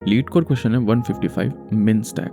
Leet code question है 155 मिन stack.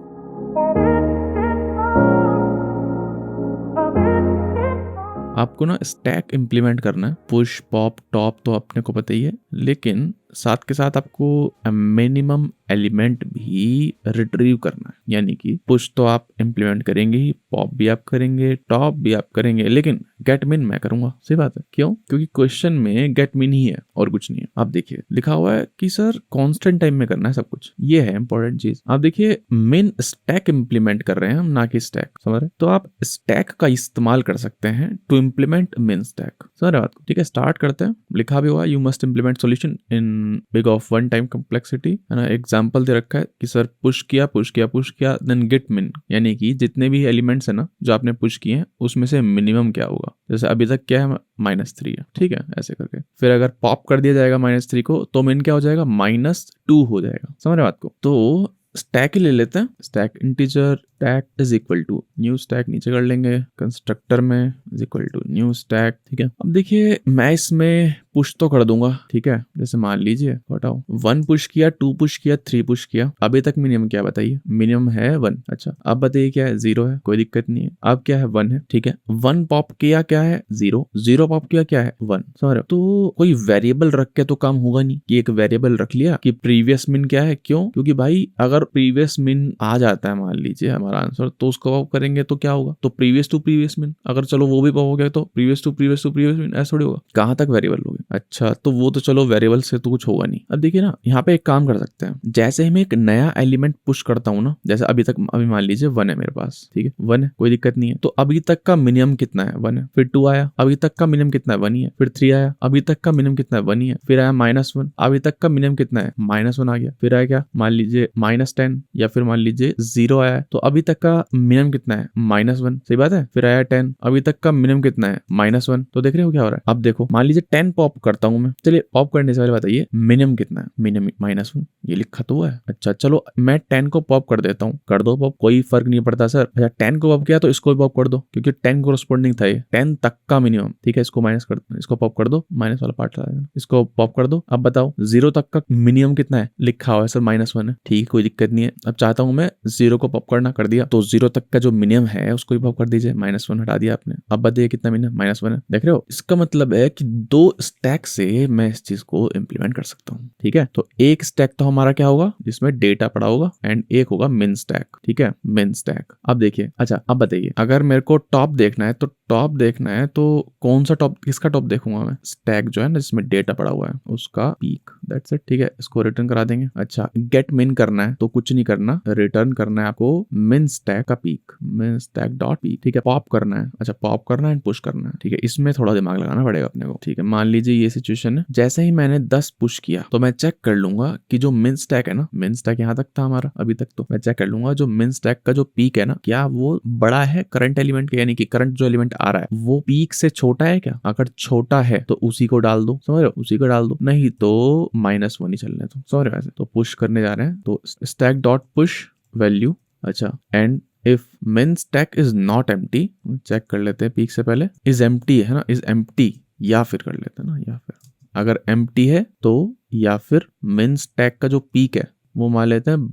आपको ना स्टैक इम्प्लीमेंट करना है, पुश पॉप टॉप तो अपने को पता ही है, लेकिन साथ के साथ आपको मिनिमम एलिमेंट भी रिट्रीव करना है। यानी कि पुश तो आप इम्प्लीमेंट करेंगे ही, पॉप भी आप करेंगे, टॉप भी आप करेंगे, लेकिन गेट मिन मैं करूंगा। सही बात है, क्यों? क्योंकि क्वेश्चन में गेट मिन ही है और कुछ नहीं है। आप देखिए लिखा हुआ है कि सर कांस्टेंट टाइम में करना है सब कुछ, ये है इंपॉर्टेंट चीज। आप देखिए मिन स्टैक इम्प्लीमेंट कर रहे हैं हम, ना कि स्टैक। समझ रहे? तो आप स्टैक का इस्तेमाल कर सकते हैं टू इम्प्लीमेंट मिन स्टैक। समझ रहे बात को? ठीक है, स्टार्ट करते हैं। लिखा भी हुआ you must implement solution in big of one time complexity, है ना। एग्जांपल दे रखा है कि सर पुश किया देन गेट मिन, यानी कि जितने भी एलिमेंट्स है ना जो आपने पुश किए हैं उसमें से मिनिमम क्या होगा। जैसे अभी तक क्या है, -3 है, ठीक है, ऐसे करके। फिर अगर पॉप कर दिया जाएगा -3 को तो मिन क्या हो जाएगा, -2 हो जाएगा। समझ रहे बात को? तो स्टैक ही ले लेते हैं। Stack integer stack is equal to new stack, नीचे कर लेंगे कंस्ट्रक्टर में is equal to new stack. ठीक है, अब देखिए मैं इसमें पुश तो कर दूंगा, ठीक है। जैसे मान लीजिए बताओ 1 पुश किया, 2 पुश किया, 3 पुश किया, अभी तक मिनिमम क्या बताइए, मिनिमम है 1। अच्छा अब बताइए क्या है, 0 है, कोई दिक्कत नहीं है। अब क्या है, 1 है, ठीक है। 1 पॉप किया क्या है, 0, 0 पॉप किया क्या है, 1। समझ रहे हो? तो कोई वेरिएबल रख के तो काम होगा नहीं कि एक वेरिएबल रख लिया कि प्रीवियस मिन क्या है। क्यों? क्योंकि भाई अगर प्रीवियस मिन आ जाता है मान लीजिए हमारा आंसर, तो उसको पॉप करेंगे तो क्या होगा, तो प्रीवियस टू प्रीवियस मिन। अगर चलो वो भी पॉप हो गया तो previous to previous to previous min, ऐसा थोड़ी होगा। कहां तक वेरिएबल लोगे? अच्छा तो वो तो चलो वेरिएबल से तो कुछ होगा नहीं। अब देखिए ना, यहाँ पे एक काम कर सकते हैं। जैसे ही मैं एक नया एलिमेंट पुश करता हूँ ना, जैसे अभी मान लीजिए 1 है मेरे पास, ठीक है, 1 है, कोई दिक्कत नहीं है। तो अभी तक का मिनिमम कितना है, 1 है। फिर 2 आया, अभी तक का मिनिमम कितना है, 1 ही है। फिर 3 आया, अभी तक का मिनिमम कितना है, 1 ही है। फिर आया -1, अभी तक का मिनिमम कितना है, -1 आ गया। फिर आया क्या, मान लीजिए -10 या फिर मान लीजिए 0 आया है, तो अभी तक का मिनिमम कितना है, -1। सही बात है। फिर आया 10, अभी तक का मिनिमम कितना है, -1। तो देख रहे हो क्या हो रहा है। अब देखो मान लीजिए 10 पॉप करता हूं मैं, चलिए पॉप करने से पहले बताइए मिनिमम कितना है, मिनिमम -1, ये लिखा तो हुआ है। अच्छा चलो मैं 10 को पॉप कर देता हूँ, कर दो पॉप, कोई फर्क नहीं पड़ता सर। अच्छा 10 को पॉप किया तो इसको भी पॉप कर दो, क्योंकि 10 कोरस्पॉन्डिंग था ये, 10 तक का मिनिमम, ठीक है। इसको माइनस कर दो, इसको पॉप कर दो, माइनस वाला पार्ट लगा देना, इसको पॉप कर दो। अब बताओ 0 तक का मिनिमम कितना है, लिखा हुआ है सर -1 है, ठीक है, कोई दिक्कत नहीं है। अब चाहता हूँ मैं 0 को पॉप करना, कर दिया, तो 0 तक का जो मिनिमम है उसको भी पॉप कर दीजिए, -1 हटा दिया आपने। अब बताइए कितना मिनिमम, -1 है। देख रहे हो, इसका मतलब है कि 2 स्टैक से मैं इस चीज को इंप्लीमेंट कर सकता हूँ, ठीक है। तो एक स्टैक तो हमारा क्या होगा, जिसमें डेटा पड़ा होगा, एंड एक होगा मिन स्टैक, ठीक है, मिन स्टैक। अब देखिए, अच्छा अब बताइए अगर मेरे को टॉप देखना है, तो टॉप देखना है तो कौन सा टॉप, किसका टॉप देखूंगा मैं, स्टैक जो है ना जिसमें डेटा पड़ा हुआ है उसका पीक, दैट्स इट, ठीक है। इसको रिटर्न करा देंगे। अच्छा गेट मिन करना है तो कुछ नहीं करना, रिटर्न करना है आपको मिन स्टैक का पीक, मिन स्टैक डॉट पीक, ठीक है। पॉप करना है, अच्छा पॉप करना है एंड पुश करना है, ठीक है। इसमें थोड़ा दिमाग लगाना पड़ेगा अपने को, ठीक है। मान लीजिए ये सिचुएशन है, जैसे ही मैंने 10 पुश किया तो मैं चेक कर लूंगा कि जो मिन स्टैक है ना, मिन स्टैक यहाँ तक था हमारा अभी तक, तो मैं चेक कर लूंगा जो मिन स्टैक का जो पीक है ना, क्या वो बड़ा है करंट एलिमेंट के, यानी कि करंट जो एलिमेंट आ रहा है वो पीक से छोटा है क्या। अगर छोटा है तो उसी को डाल दो, समझ रहे हो, उसी को डाल दो, नहीं तो -1 ही चलने दो, समझ रहे हो। ऐसे तो पुश करने जा रहे हैं, तो स्टैक डॉट पुश वैल्यू, अच्छा and if min stack is not empty, चेक कर लेते हैं पीक से पहले, is empty है ना, is empty, या फिर कर लेते हैं ना, या फिर अगर empty है तो, या फिर min stack का जो पीक है वो मान लेते हैं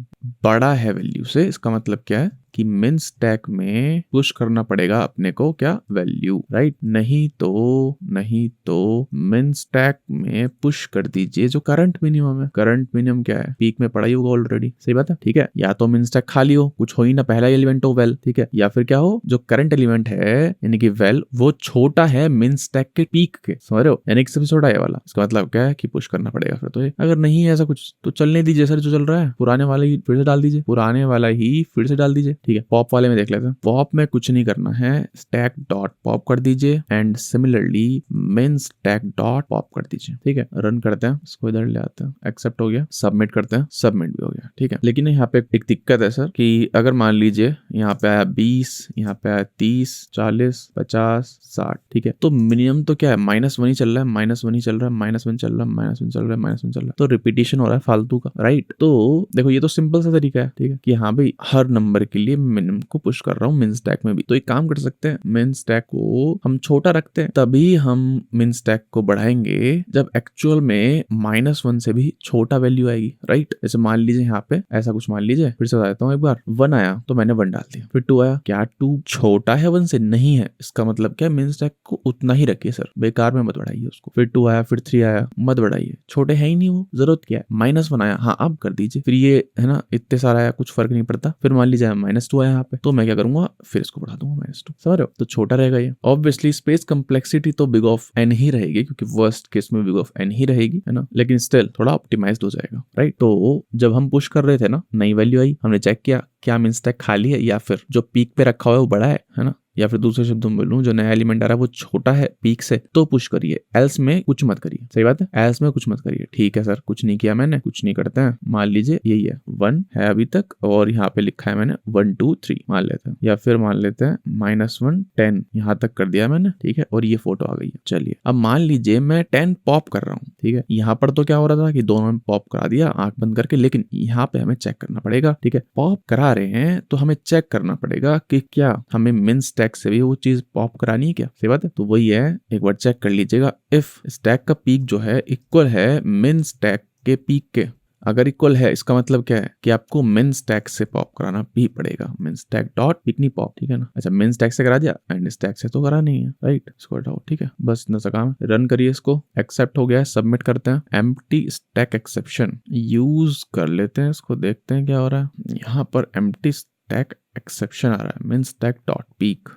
बड़ा है वैल्यू से। इसका मतलब क्या है कि मिन स्टैक में पुश करना पड़ेगा अपने को क्या, वैल्यू, राइट। नहीं तो मिन स्टैक में पुश कर दीजिए जो करंट मिनिमम है। करंट मिनिमम क्या है, पीक में पड़ा ही होगा ऑलरेडी, सही बात है, ठीक है। या तो मिन स्टैक खाली हो, कुछ हो ही ना, पहला एलिमेंट हो वेल, ठीक है, या फिर क्या हो, जो करंट एलिमेंट है यानी कि वेल वो छोटा है मिन स्टैक के पीक के, समझ रहे हो, यानी कि सबसे छोटा है वाला। इसका मतलब क्या है कि पुश करना पड़ेगा फिर तो। अगर नहीं है ऐसा कुछ तो चलने दीजिए सर, जो चल रहा है पुराने वाला ही फिर से डाल दीजिए, पुराने वाला ही फिर से डाल दीजिए, ठीक है। पॉप वाले में देख लेते हैं। पॉप में कुछ नहीं करना है, स्टैक डॉट पॉप कर दीजिए एंड सिमिलरली मिन स्टैक डॉट पॉप कर दीजिए, ठीक है। रन करते हैं, इसको इधर ले आते हैं, एक्सेप्ट हो गया, सबमिट करते हैं, सबमिट भी हो गया, ठीक है। लेकिन यहाँ पे एक दिक्कत है सर कि अगर मान लीजिए यहाँ पे आया 20, यहाँ पे आया 30, 40, 50, 60, ठीक है। तो मिनिमम तो क्या है, -1 ही चल रहा है, -1 ही चल रहा है, -1 चल रहा है, -1 चल रहा है, -1 चल रहा है, तो रिपीटेशन हो रहा है फालतू का, राइट। तो देखो ये तो सिंपल सा तरीका है, ठीक है, कि हाँ भाई हर नंबर के लिए ये मिनिमम को पुश कर रहा हूँ मिन स्टैक में भी। तो एक काम कर सकते हैं, मिन स्टैक को हम छोटा रखते हैं, तभी हम मिन स्टैक को बढ़ाएंगे जब एक्चुअल में -1 से भी छोटा वैल्यू आएगी, राइट। जैसे मान लीजिए यहाँ पे ऐसा कुछ मान लीजिए, फिर से बता देता हूँ एक बार, 1 आया तो मैंने 1 डाल दिया, फिर 2 आया, क्या 2 छोटा है 1 से? नहीं है। इसका मतलब क्या, मिन स्टैक को उतना ही रखिए सर, बेकार में मत बढ़ाइए उसको। फिर 2 आया, फिर 3 आया, मत बढ़ाइए, छोटे है ही नहीं वो, जरूरत क्या है। -1 आया, हाँ अब कर दीजिए। फिर ये है ना, इतने सारा आया, कुछ फर्क नहीं पड़ता। फिर मान लीजिए -2 आया यहाँ पे, तो मैं क्या करूंगा, फिर इसको बढ़ा दूंगा -2, समझ रहे हो। तो छोटा रहेगा ये। ऑब्वियसली स्पेस कम्प्लेक्सिटी तो बिग ऑफ n ही रहेगी, क्योंकि वर्स्ट केस में बिग ऑफ n ही रहेगी, है ना, लेकिन स्टिल थोड़ा ऑप्टिमाइज्ड हो जाएगा, राइट। तो जब हम पुश कर रहे थे ना, नई वैल्यू आई, हमने चेक किया क्या मिन स्टैक खाली है या फिर जो पीक पे रखा हुआ है वो बड़ा है ना, या फिर दूसरे शब्दों में बोलूं, जो नया एलिमेंट आ रहा है वो छोटा है पीक से, तो पुश करिए, एल्स में कुछ मत करिए। सही बात है, एल्स में कुछ मत करिए। ठीक है सर, कुछ नहीं किया मैंने, कुछ नहीं करते हैं। मान लीजिए यही है, 1 है अभी तक, और यहाँ पे लिखा है मैंने 1 2 3 मान लेते हैं, या फिर मान लेते हैं -1 10, यहाँ तक कर दिया मैंने, ठीक है, और ये फोटो आ गई है। चलिए अब मान लीजिए मैं 10 पॉप कर रहा हूँ, ठीक है। यहाँ पर तो क्या हो रहा था कि दोनों में पॉप करा दिया आंख बंद करके, लेकिन यहाँ पे हमें चेक करना पड़ेगा, ठीक है। पॉप करा रहे हैं तो हमें चेक करना पड़ेगा कि क्या हमें मिन स्टैक से भी वो चीज पॉप करानी है क्या। सही बात है, तो वही है, एक बार चेक कर लीजिएगा। इफ स्टैक का पीक जो है इक्वल है मिन स्टैक के पीक के, अगर इक्वल है इसका मतलब क्या है कि आपको मिन स्टैक से पॉप कराना भी पड़ेगा, मिन स्टैक डॉट पिकनी पॉप, ठीक है ना। अच्छा, मिन स्टैक से करा दिया, एंड स्टैक से तो करा नहीं है, राइट। इसको हटाओ, ठीक है, बस इतना सा काम है। रन करिए इसको, एक्सेप्ट हो गया है, सबमिट करते हैं। एम्प्टी स्टैक एक्सेप्शन यूज कर लेते हैं, इसको देखते हैं क्या हो रहा है। यहाँ पर एम्प्टी स्टैक एक्सेप्शन आ रहा है, मिन स्टैक डॉट पीक।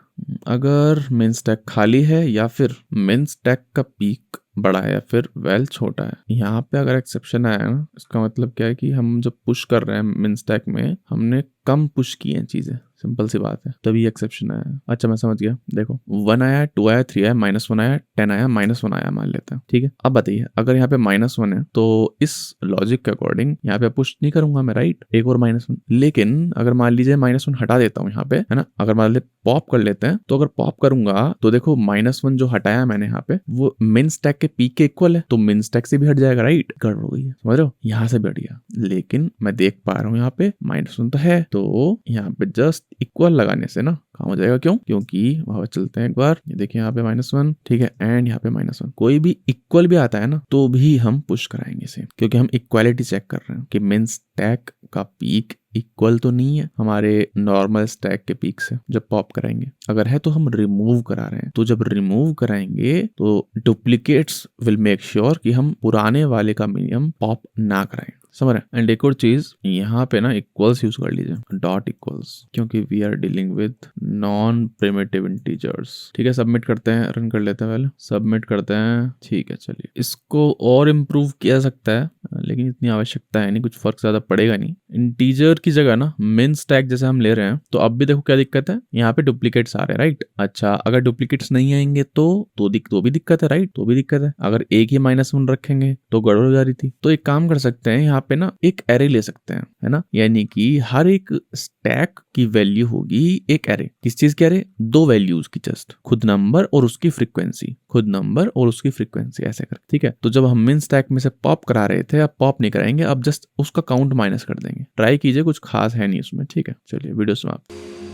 अगर मिन स्टैक खाली है या फिर मिन स्टैक का पीक बड़ा है या फिर वेल छोटा है, यहाँ पे अगर एक्सेप्शन आया है ना, इसका मतलब क्या है कि हम जब पुश कर रहे हैं मिन स्टैक में, हमने कम पुश की हैं चीजें, सिंपल सी बात है, तभी एक्सेप्शन आया। अच्छा मैं समझ गया, देखो 1 आया, 2 आया, 3 आया, -1 आया, 10 आया, -1 आया मान लेते हैं, ठीक है। अब बताइए, अगर यहाँ पे -1 है तो इस लॉजिक के अकॉर्डिंग यहाँ पे पुश नहीं करूंगा मैं, राइट, एक और -1। लेकिन अगर मान लीजिए -1 हटा देता हूँ यहाँ पे, है ना, अगर मान लीजिए पॉप कर लेते हैं, तो अगर पॉप करूंगा तो देखो -1 जो हटाया मैंने यहाँ पे वो मिन स्टैक के पीक के इक्वल है, तो मिन स्टैक से भी हट जाएगा, राइट। गड़बड़ हो गई है, समझ रहे हो, यहाँ से भी हट गया, लेकिन मैं देख पा रहा हूँ यहाँ पे -1 तो है, तो यहाँ पे जस्ट इक्वल लगाने से ना काम हो जाएगा। क्यों? क्योंकि वहां चलते हैं एक बार, ये देखिए यहाँ पे -1, ठीक है, एंड यहाँ पे -1, कोई भी इक्वल भी आता है ना तो भी हम पुश कराएंगे इसे, क्योंकि हम इक्वालिटी चेक कर रहे हैं कि मिन स्टैक का पीक इक्वल तो नहीं है हमारे नॉर्मल स्टैक के पीक से जब पॉप कराएंगे। अगर है तो हम रिमूव करा रहे हैं, तो जब रिमूव कराएंगे तो डुप्लीकेट्स विल मेक श्योर कि हम पुराने वाले का मिनिमम पॉप ना कराएं, समझ रहे। एंड एक और चीज, यहाँ पे ना इक्वल्स यूज कर लीजिए, डॉट इक्वल्स, क्योंकि we are dealing with non primitive integers. ठीक है, सबमिट करते हैं, रन कर लेते हैं, पहले सबमिट करते हैं। ठीक है, चलिए इसको और इम्प्रूव किया जा सकता है, लेकिन इतनी आवश्यकता है नहीं, कुछ फर्क ज्यादा पड़ेगा नहीं। इंटीजर की जगह ना मिन स्टैक जैसे हम ले रहे हैं, तो अब भी देखो क्या दिक्कत है, यहाँ पे डुप्लीकेट्स आ रहे हैं, राइट। अच्छा, अगर डुप्लीकेट्स नहीं आएंगे तो भी दिक्कत है, राइट, तो भी दिक्कत है। अगर एक ही -1 रखेंगे तो गड़बड़ हो जा रही थी। तो एक काम कर सकते हैं, यहाँ पे ना एक एरे ले सकते हैं, है ना, यानी कि हर एक स्टैक की वैल्यू होगी एक एरे। किस चीज की एरे? 2 वैल्यूज की, जस्ट खुद नंबर और उसकी फ्रीक्वेंसी, खुद नंबर और उसकी फ्रीक्वेंसी, ऐसे कर। ठीक है, तो जब हम मिन स्टैक में से पॉप करा रहे थे, अब पॉप नहीं कराएंगे, अब जस्ट उसका काउंट माइनस कर देंगे। ट्राई कीजिए, कुछ खास है नहीं उसमें। ठीक है, चलिए वीडियो समाप्त।